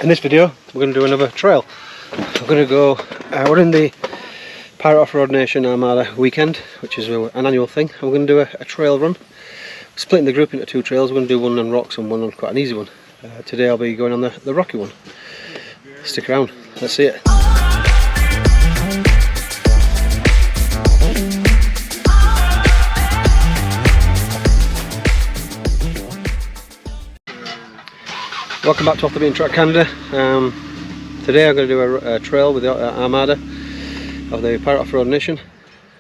In this video we're going to do another trail. We're going to go, we're in the Pirate Off-Road Nation Armada weekend, which is an annual thing. We're going to do a trail run. We're splitting the group into two trails. We're going to do one on rocks and one on quite an easy one. Today I'll be going on the rocky one. Stick around, let's see it. Welcome back to Off the Beaten Track Canada. Today I'm going to do a trail with the Aramada of the Pirate Off-Road Nation.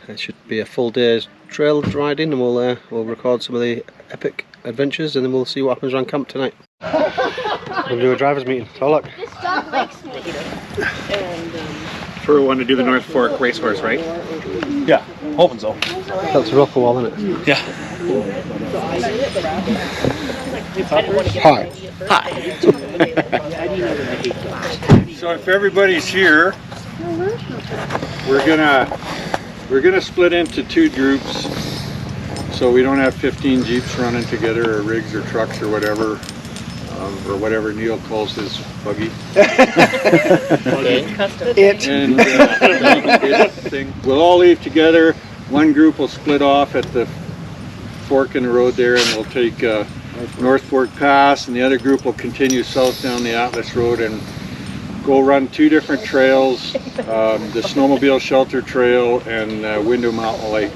It should be a full day's trail riding, and we'll record some of the epic adventures, and then we'll see what happens around camp tonight. We'll do a driver's meeting. So look. This dog likes me. For one to do the North Fork racehorse, right? Yeah, hoping so. That's a rock wall, isn't it? Yeah. Hi. Hi. So if everybody's here, we're gonna split into two groups, so we don't have 15 Jeeps running together, or rigs or trucks or whatever Neil calls his buggy. We'll all leave together. One group will split off at the fork in the road there, and we'll take North Fork Pass, and the other group will continue south down the Atlas Road and go run two different trails, the Snowmobile Shelter Trail and Window Mountain Lake.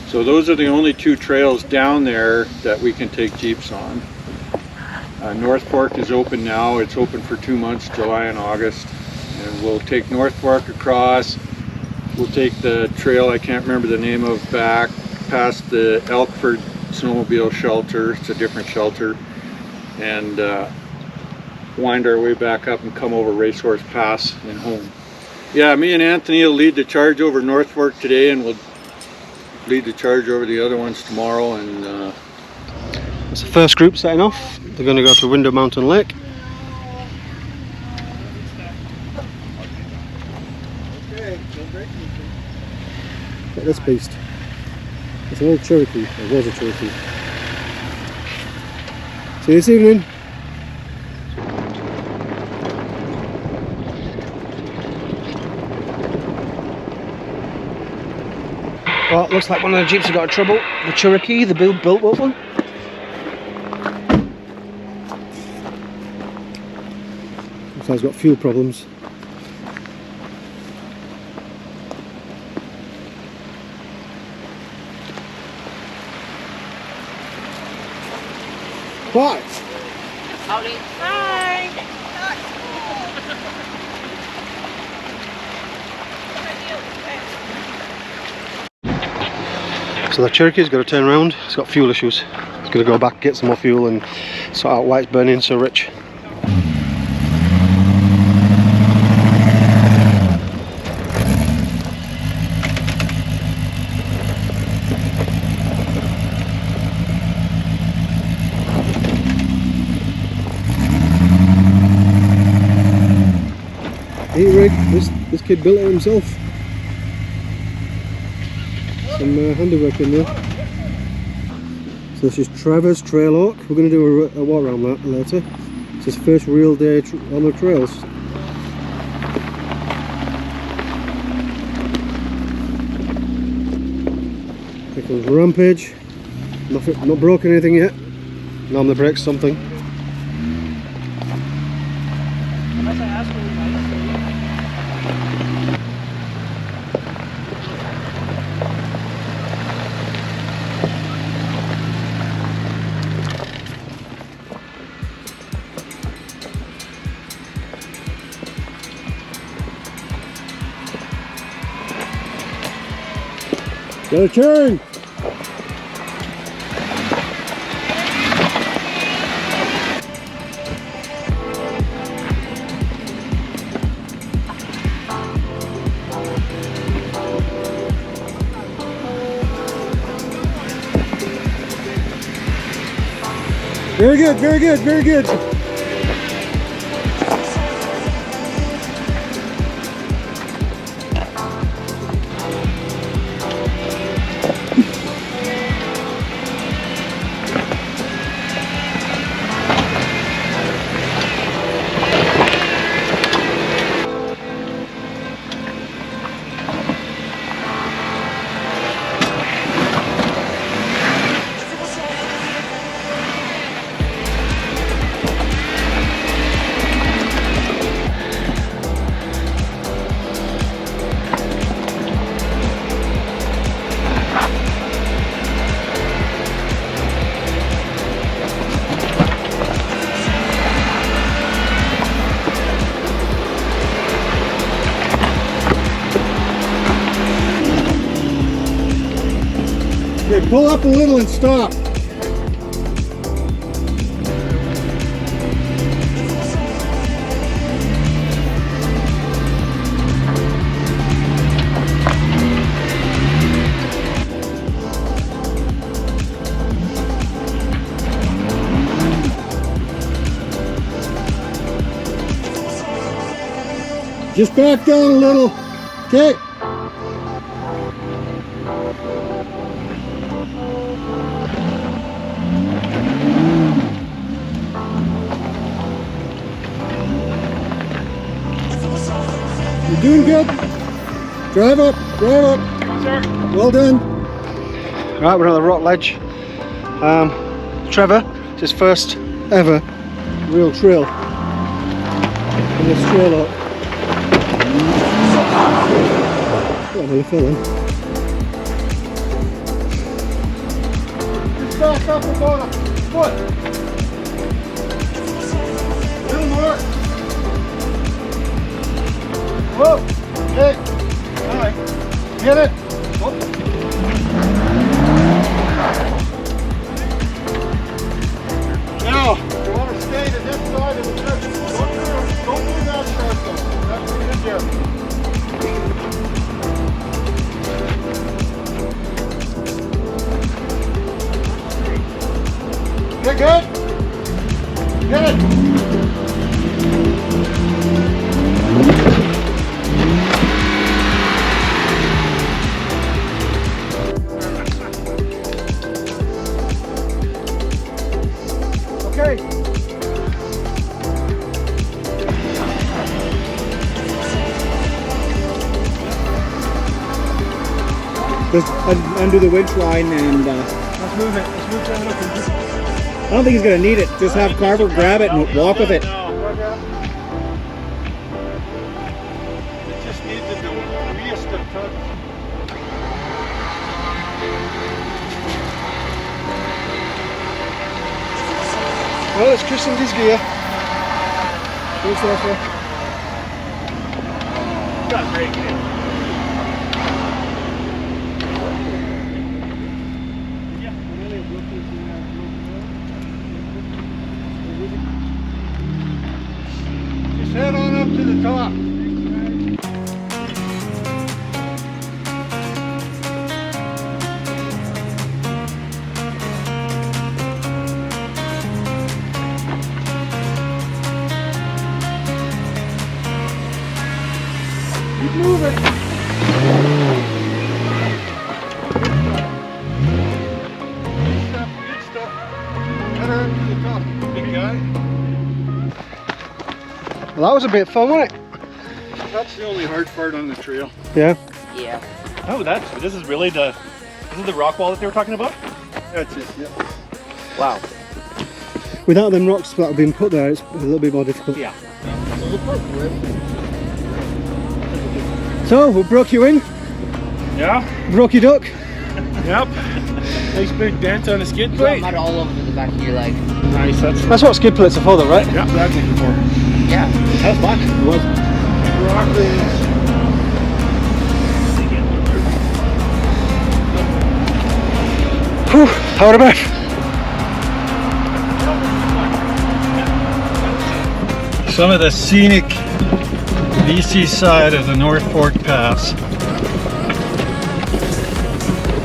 So those are the only two trails down there that we can take Jeeps on. North Fork is open now. It's open for 2 months, July and August, and we'll take North Fork across. We'll take the trail I can't remember the name of back past the Elkford Snowmobile Shelter. It's a different shelter, and wind our way back up and come over Racehorse Pass and home. Yeah, me and Anthony will lead the charge over North Fork today, and we'll lead the charge over the other ones tomorrow. And it's the first group setting off. They're going to go to Window Mountain Lake. Look at this beast. It's an old Cherokee, it was a Cherokee. See you this evening. Well, it looks like one of the Jeeps has got in trouble. The Cherokee, the built up one. Looks like it's got fuel problems. Hi! Howdy. Hi! So the Cherokee's got to turn around. It's got fuel issues. It's going to go back, get some more fuel, and sort out why it's burning so rich. Heat rig, this kid built it himself. Some handiwork in there. So this is Trevor's Trail Oak. We're going to do a walk around that later. It's his first real day on the trails. Here comes Rampage. Not broken anything yet. Now on the brakes something. Got a turn! Very good, very good, very good. Pull up a little and stop. Just back down a little. Okay. You're doing good. Drive up, drive up. Sir. Well done. Right, we're on the rock ledge. Trevor, it's his first ever real trail. And this trail up. Got another fill in. Just back up about a foot. A little more. Whoa! Hey! Alright. Get it! Oh. Now, you want to stay to this side of the drift. Don't do that short though. That's what you do. You're good? Get it! Okay. Just undo the winch line and Let's move it. Let's move that up. I don't think he's gonna need it. Just have Carver grab it and walk with it. It just needs to do just a touch. Well, it's christened his gear. Who's there for? Got great game. Just head on up to the top. Keep moving. Good stuff. Head on to the top, big guy. Well, that was a bit of fun, wasn't it? That's the only hard part on the trail. Yeah. Yeah. Oh, this is really the rock wall that they were talking about? That's it, yeah. Wow. Without them rocks that have been put there, it's a little bit more difficult. Yeah. So, we broke you in, Yeah. broke your duck. Yep. Nice big dent on the skid You got plate. mud all over the back of your leg. Nice. That's what skid plates are for though, right? Yeah, that's it before. Yeah. That was fun. It was. Rock rings. Whew, how about Some of the scenic BC side of the North Fork Pass.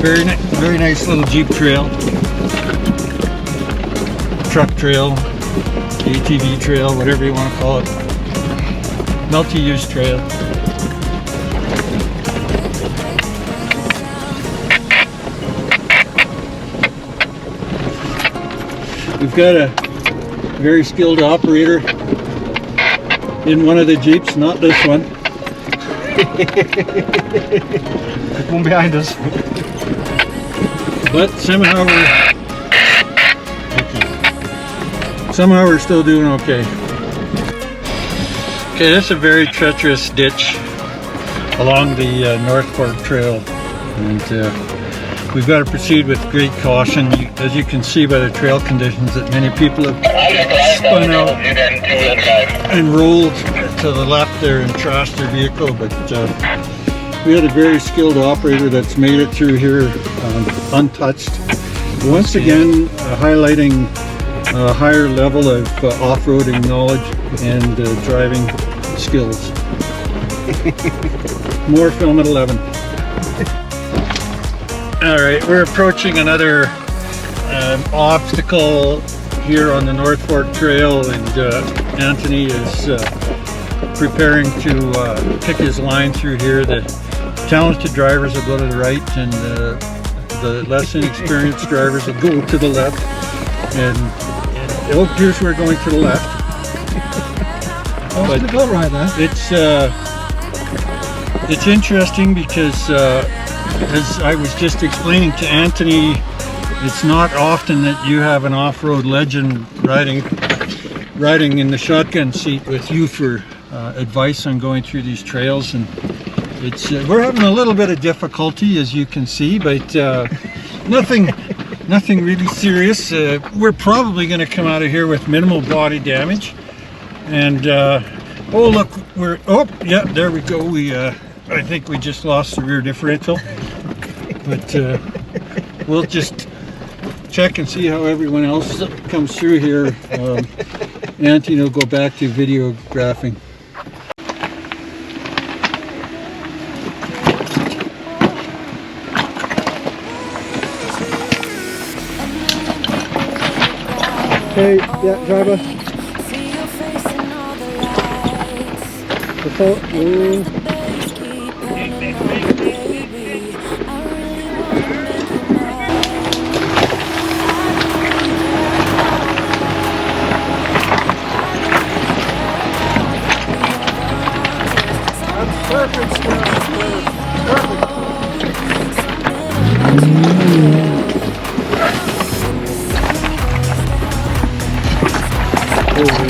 Very nice little Jeep trail. Truck trail, ATV trail, whatever you want to call it. Multi-use trail. We've got a very skilled operator in one of the Jeeps, not this one. The one behind us. But somehow we're still doing okay. Okay, this is a very treacherous ditch along the North Fork Trail, and we've got to proceed with great caution. As you can see by the trail conditions, that many people have spun out and rolled to the left there and trashed their vehicle, but We had a very skilled operator that's made it through here untouched. Once again, highlighting a higher level of off-roading knowledge and driving skills. More film at 11. Alright, we're approaching another obstacle here on the North Fork Trail, and Anthony is preparing to pick his line through here. The talented drivers will go to the right, and the less inexperienced drivers will go to the left. And it appears we're going to the left. But go right there. it's interesting because as I was just explaining to Anthony, it's not often that you have an off-road legend riding in the shotgun seat with you for advice on going through these trails, and it's we're having a little bit of difficulty, as you can see, but nothing really serious. We're probably going to come out of here with minimal body damage, and oh look, yeah, there we go. I think we just lost the rear differential, but we'll just check and see how everyone else comes through here. Anthony will go back to videographing. Hey, yeah, driver.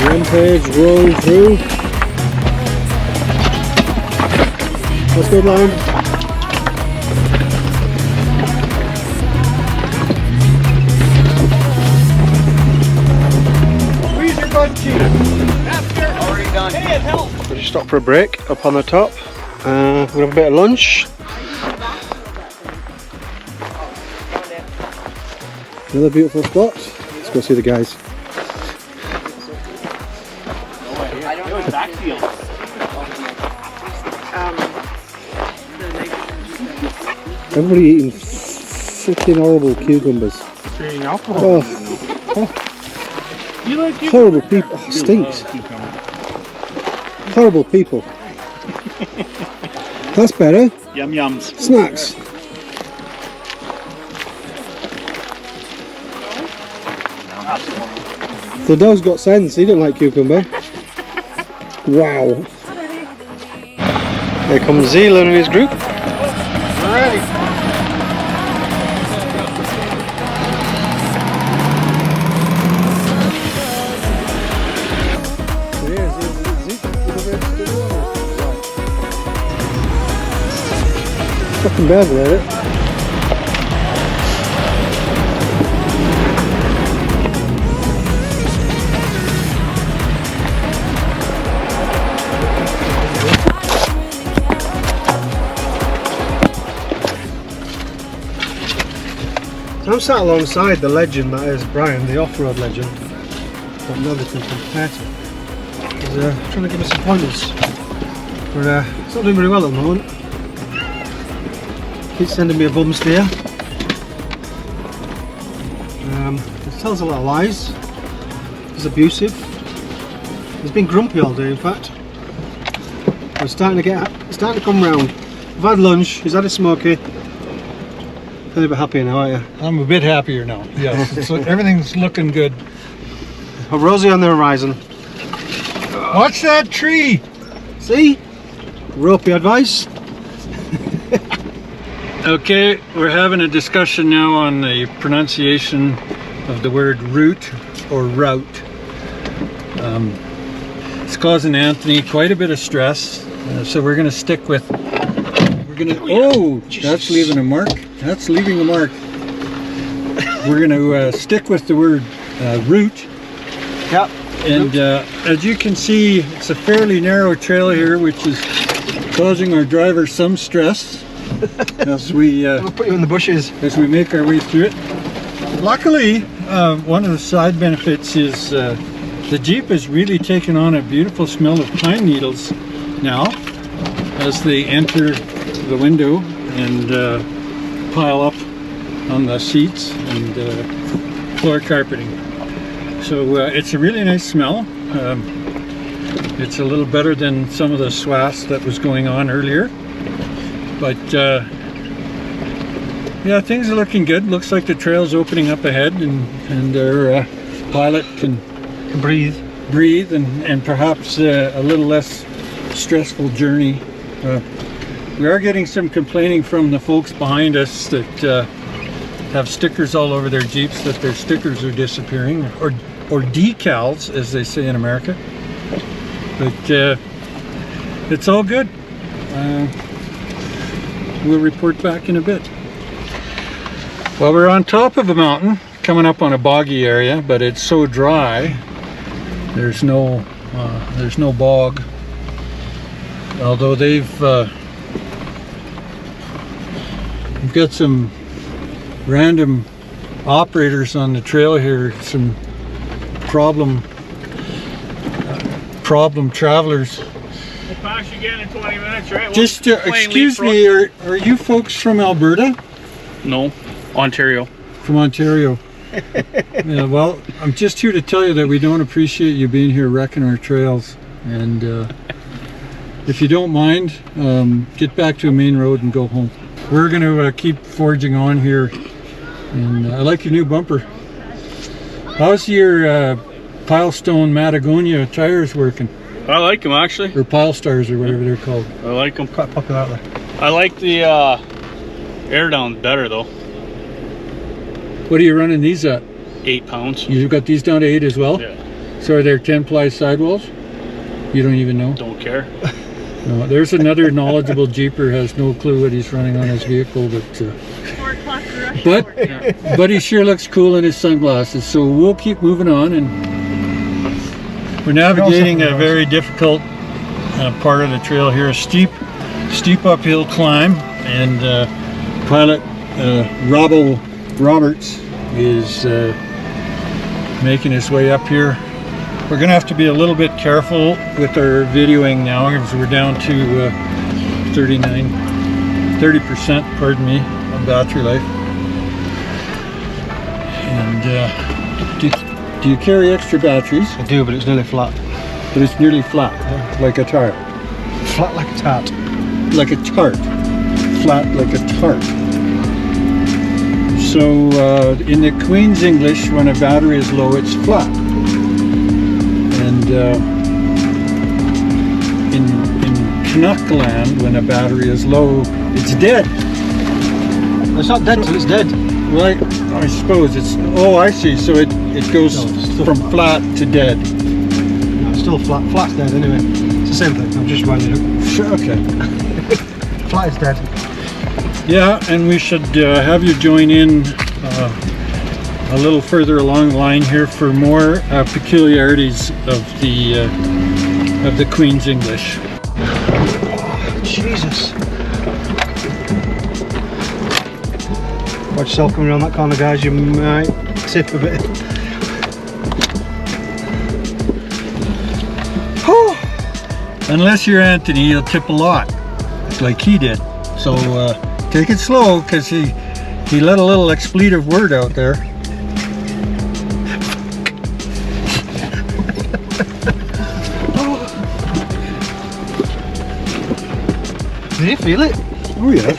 Rampage rolling through. That's good line. Squeeze your butt cheek. Already done. Hey, it helped. We'll just stop for a break up on the top. We'll have a bit of lunch. Another beautiful spot. Let's go see the guys. Backfield. Everybody eating freaking horrible cucumbers. Oh, You like horrible people. Oh, stinks. Horrible people. That's better. Yum yums. Snacks. The dog's got sense. He didn't like cucumber. Wow. Here comes Zeeland and his group. Ready. Fucking bad at it. I'm sat alongside the legend that is Brian, the off-road legend, but nobody can compare to. He's trying to give us some pointers. But it's not doing very well at the moment. Keeps sending me a bum steer. He tells a lot of lies. He's abusive. He's been grumpy all day, in fact. We're starting to come round. We've had lunch. He's had a smoky. Feeling a bit happier now, aren't you? I'm a bit happier now. Yes, everything's looking good. A rosy on the horizon. Watch that tree. See? Ropey advice. Okay, we're having a discussion now on the pronunciation of the word route or route. It's causing Anthony quite a bit of stress, so we're going to stick with. Oh, that's leaving a mark. That's leaving a mark. We're going to stick with the word route. Yep. And as you can see, it's a fairly narrow trail here, which is causing our driver some stress as we We'll put you in the bushes. make our way through it. Luckily, one of the side benefits is the Jeep has really taken on a beautiful smell of pine needles now as they enter the window and pile up on the seats and floor carpeting. So it's a really nice smell. It's a little better than some of the swaths that was going on earlier. But yeah, things are looking good. Looks like the trail's opening up ahead and our pilot can breathe and perhaps a little less stressful journey. We are getting some complaining from the folks behind us that have stickers all over their Jeeps, that their stickers are disappearing, or decals as they say in America. But it's all good. We'll report back in a bit. Well, we're on top of a mountain coming up on a boggy area, but it's so dry there's no bog, although we've got some random operators on the trail here, some problem travelers. We'll pass you again in 20 minutes, right? Just excuse me, are you folks from Alberta? No, Ontario. From Ontario. Yeah, well, I'm just here to tell you that we don't appreciate you being here wrecking our trails, and if you don't mind, get back to a main road and go home. We're going to keep forging on here, and I like your new bumper. How's your Pilestone Patagonia tires working? I like them actually. Or Pile Stars or whatever they're called. I like them. Quite popular out there. I like the air down better though. What are you running these at? 8 pounds. You've got these down to 8 as well? Yeah. So are there 10-ply sidewalls? You don't even know? Don't care. No, there's another knowledgeable Jeeper, has no clue what he's running on his vehicle, but he sure looks cool in his sunglasses. So we'll keep moving on, and we're navigating a very difficult part of the trail here, a steep uphill climb, and pilot Robbo Roberts is making his way up here. We're going to have to be a little bit careful with our videoing now because we're down to 30%, pardon me, on battery life. And do you carry extra batteries? I do, but it's nearly flat. But it's nearly flat, like a tart. Flat like a tart. Like a tart. Flat like a tart. So in the Queen's English, when a battery is low, it's flat. And in Canuck land, when a battery is low, it's dead. It's not dead till it's dead. Right, I suppose it's, oh I see, so it goes from flat to dead. No, it's still flat. Flat's dead anyway. It's the same thing, I'm just winding up. Sure, okay. Flat is dead. Yeah, and we should have you join in a little further along the line here for more peculiarities of the Queen's English. Oh, Jesus. Watch yourself coming around that corner, guys, you might tip a bit. Unless you're Anthony, you'll tip a lot, like he did. So take it slow, because he let a little expletive word out there. Did you feel it? Oh yeah.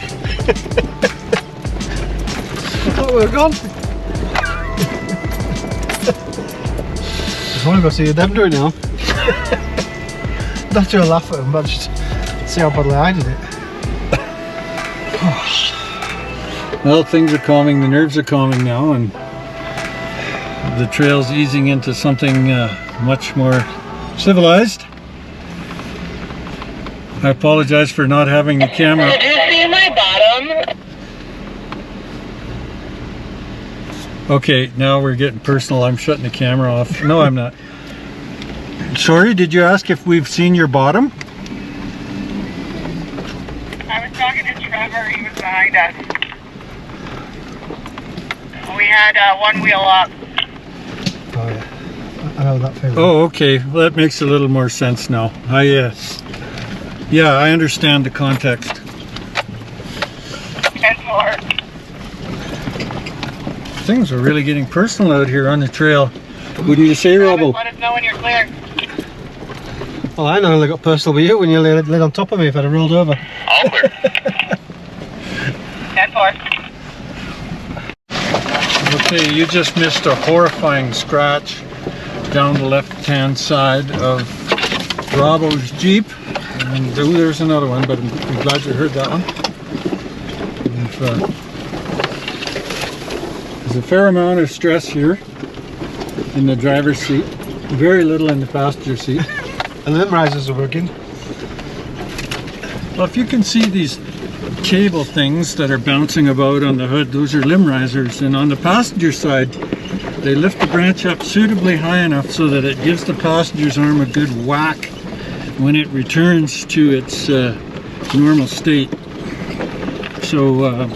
I thought we were gone. Just want to go see them do it now. Not to laugh at them, but just see how badly I did it. Well, things are calming, the nerves are calming now, and the trail's easing into something much more civilized. I apologize for not having the camera. Did you see my bottom? Okay, now we're getting personal. I'm shutting the camera off. No, I'm not. Sorry, did you ask if we've seen your bottom? Remember, he was behind us. We had one wheel up. Oh yeah, I know that feeling. Oh, okay. Well, that makes a little more sense now. Yeah, I understand the context. 10-4. Things are really getting personal out here on the trail. What do you say, Robbo? Let us know when you're clear. Well, I nearly got personal with you when you laid on top of me if I'd have rolled over. All clear. 10-4. Okay, you just missed a horrifying scratch down the left-hand side of Robbo's Jeep. And there's another one, but I'm glad you heard that one. There's a fair amount of stress here in the driver's seat, very little in the passenger seat. And the limb risers are working. Well, if you can see these cable things that are bouncing about on the hood, those are limb risers, and on the passenger side they lift the branch up suitably high enough so that it gives the passenger's arm a good whack when it returns to its normal state. So I'm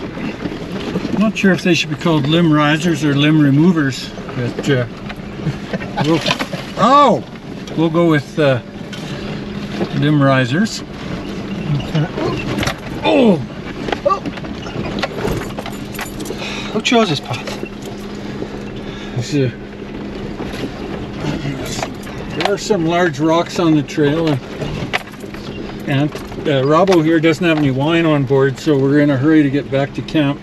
not sure if they should be called limb risers or limb removers, but we'll go with limb risers. Oh! Who chose this path? There are some large rocks on the trail, and Robbo here doesn't have any wine on board, so we're in a hurry to get back to camp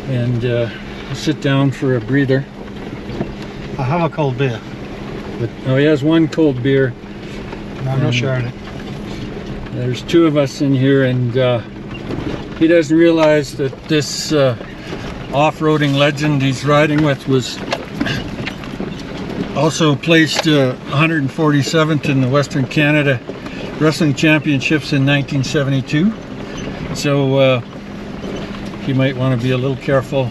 and sit down for a breather. I have a cold beer. But, oh, he has one cold beer. I'm not sharing it. There's two of us in here, and he doesn't realize that this off-roading legend he's riding with was also placed 147th in the Western Canada Wrestling Championships in 1972. So he might want to be a little careful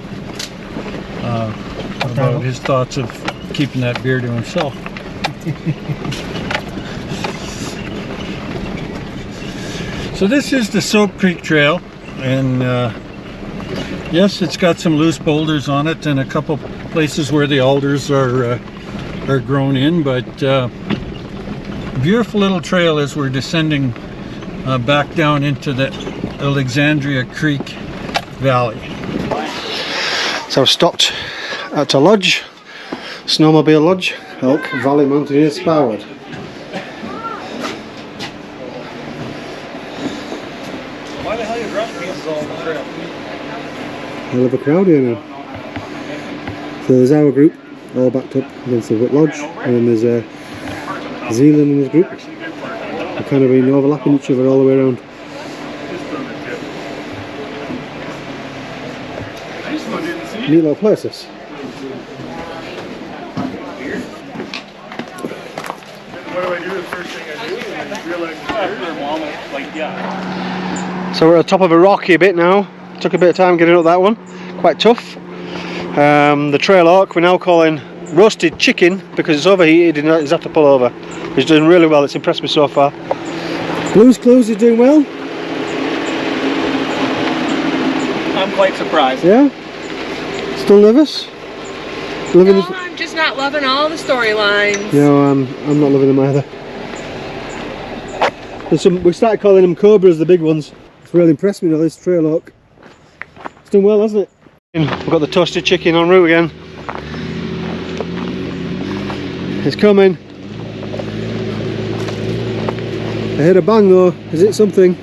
about his thoughts of keeping that beer to himself. So this is the Soap Creek Trail, and yes, it's got some loose boulders on it and a couple places where the alders are grown in, but beautiful little trail as we're descending back down into the Alexandria Creek Valley. So I've stopped at a lodge, snowmobile lodge, Elk Valley Mountaineers Powered. Why the hell you dropping pieces all over the trail? Hell of a crowd here now. So there's our group all backed up against the lodge, and then there's Zealand and his group. They're kind of been overlapping each other all the way around. Neat little place this. What do I do? The first thing I do is I realize So we're at the top of a rocky bit now. Took a bit of time getting up that one. Quite tough. The trail hawk we're now calling roasted chicken because it's overheated and he's had to pull over. He's doing really well. It's impressed me so far. Blue's Clues is doing well. I'm quite surprised. Yeah. Still nervous? No, I'm just not loving all the storylines. No, I'm not loving them either. We started calling them cobras, the big ones. It's really impressed me now, this trail hawk. It's done well, hasn't it? We've got the toasted chicken en route again. It's coming. I heard a bang though. Is it something?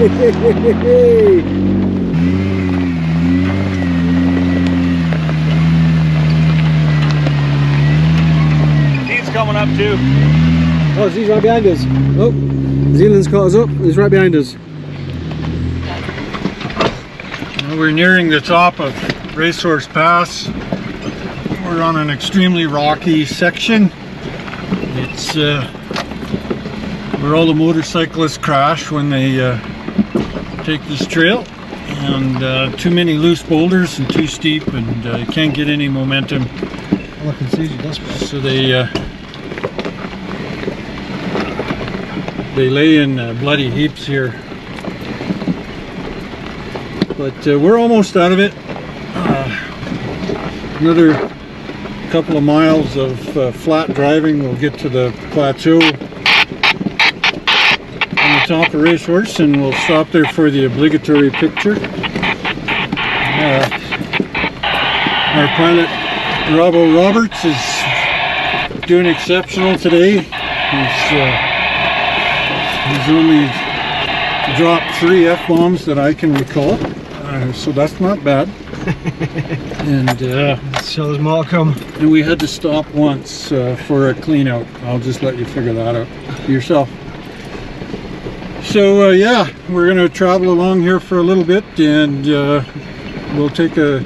He's coming up too. Oh, he's right behind us. Oh, Zealand's caught us up. He's right behind us. Well, we're nearing the top of Racehorse Pass. We're on an extremely rocky section. It's where all the motorcyclists crash when they take this trail, and too many loose boulders and too steep, and you can't get any momentum All I can see is your dust. So they lay in bloody heaps here. But we're almost out of it. Another couple of miles of flat driving, we'll get to the plateau on the top of Racehorse, and we'll stop there for the obligatory picture. Our pilot Robbo Roberts is doing exceptional today. He's only dropped 3 F-bombs that I can recall, so that's not bad. And So there's more to come. and we had to stop once for a clean out. I'll just let you figure that out yourself. So yeah, we're going to travel along here for a little bit, and we'll take a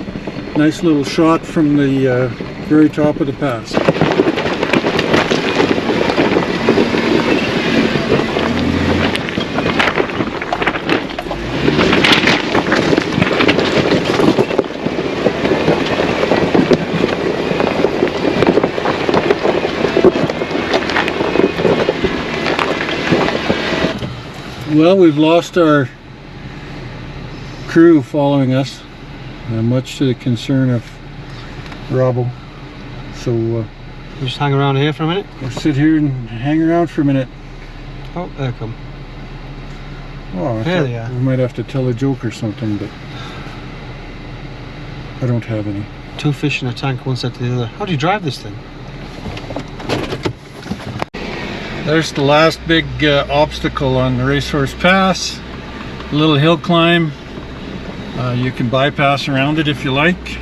nice little shot from the very top of the pass. Well, we've lost our crew following us, much to the concern of Robbo. So We'll just hang around here for a minute. we'll sit here and hang around for a minute. Oh, there they come. Oh, I There thought they are. we might have to tell a joke or something, but I don't have any. 2 fish in a tank, one said to the other. How do you drive this thing? There's the last big obstacle on the Racehorse Pass. A little hill climb. You can bypass around it if you like.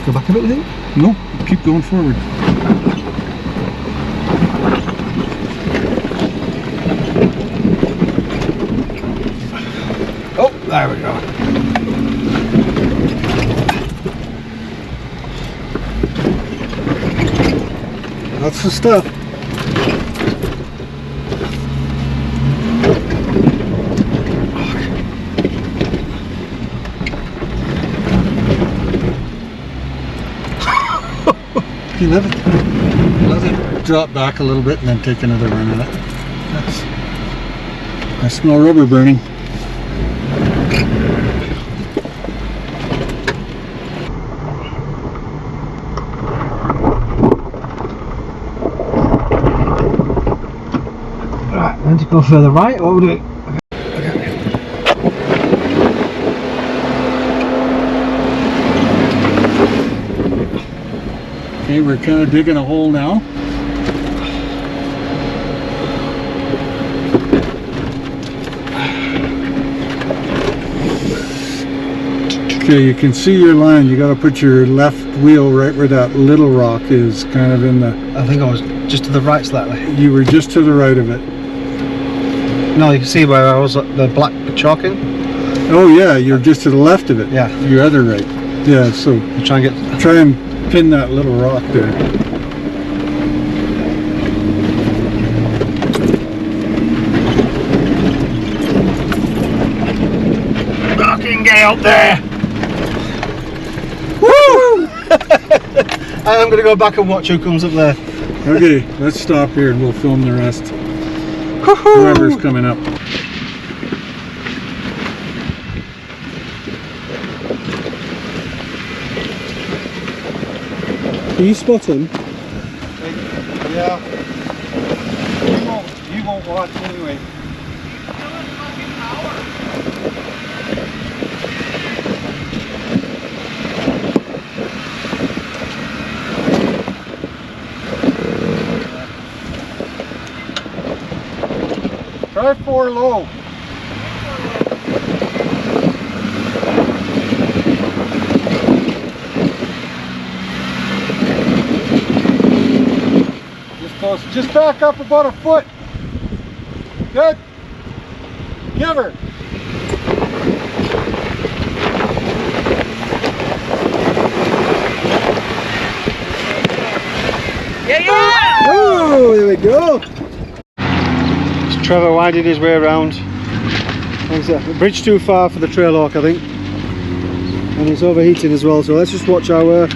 Go back a bit, you think? No, keep going forward. Oh, there we go. That's the stuff. You let it drop back a little bit and then take another run at it. I smell rubber burning. Right, then to go further right, what we'll do? Okay, we're kind of digging a hole now. Okay, you can see your line. You got to put your left wheel right where that little rock is, kind of in the... I think I was just to the right slightly. You were just to the right of it. No, you can see where I was, the black chalking. Oh yeah, you're just to the left of it. Yeah. Your other right. Yeah, so You try and get... try and pin that little rock there. Fucking get out there! Woo! I'm gonna go back and watch who comes up there. Okay, let's stop here and we'll film the rest. Whoever's coming up. Can you spot him? Yeah. You won't watch anyway. Try 4 low. Close. Just back up about a foot. Good. Give her. Oh, there we go. It's Trevor winding his way around. There's a bridge too far for the trail hawk, I think. And it's overheating as well, so let's just watch our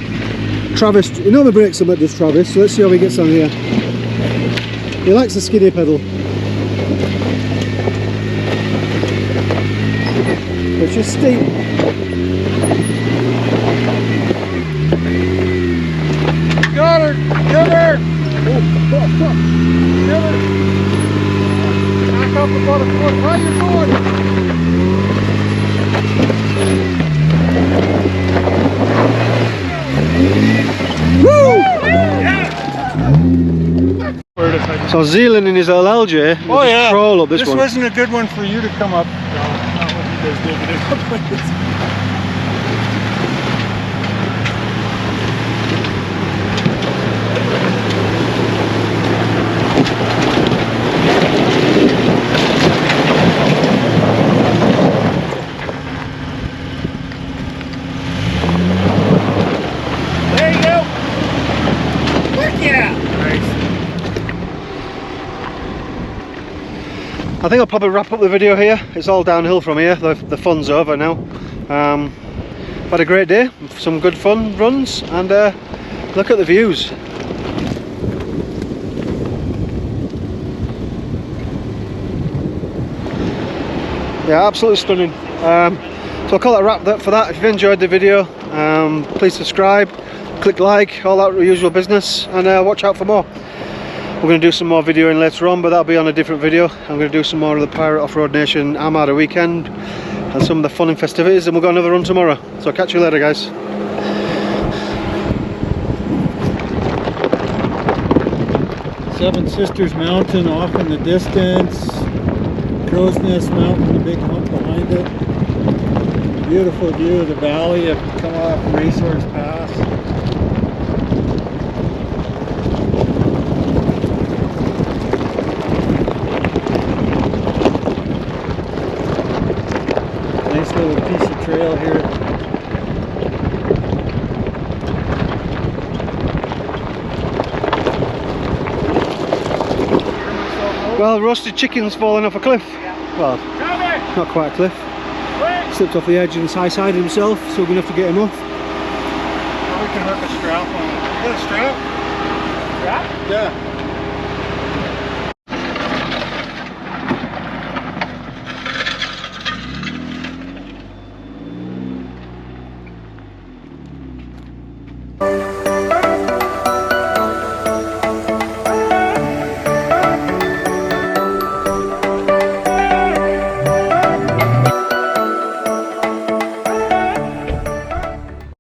Travis. He normally breaks them at this Travis, so let's see how he gets on here. He likes the skinny pedal. It's just steep. Got her! Get her! Get her! Back up about a foot. How you Woo! So Zealand in his LLJ. Oh yeah. Crawl up this one. wasn't a good one for you to come up. There you go. Look yeah. I think I'll probably wrap up the video here. It's all downhill from here. The fun's over now. Had a great day, some good fun runs, and look at the views. Yeah, absolutely stunning. So I'll call it a wrap for that. If you've enjoyed the video, please subscribe, click like, all that usual business, and watch out for more. We're going to do some more videoing later on, but that'll be on a different video. I'm going to do some more of the Pirate Off-Road Nation Armada weekend and some of the fun and festivities, and we'll go another run tomorrow. So I'll catch you later, guys. Seven Sisters Mountain off in the distance. Crow's Nest Mountain, the big hump behind it. Beautiful view of the valley if you come off Racehorse Pass. Nice little piece of trail here. Well, roasted chicken's falling off a cliff. Well, not quite a cliff. Slipped off the edge and high-sided himself, so we're going to have to get him off. Or we can hook a strap on it. You got a strap? Strap? Yeah.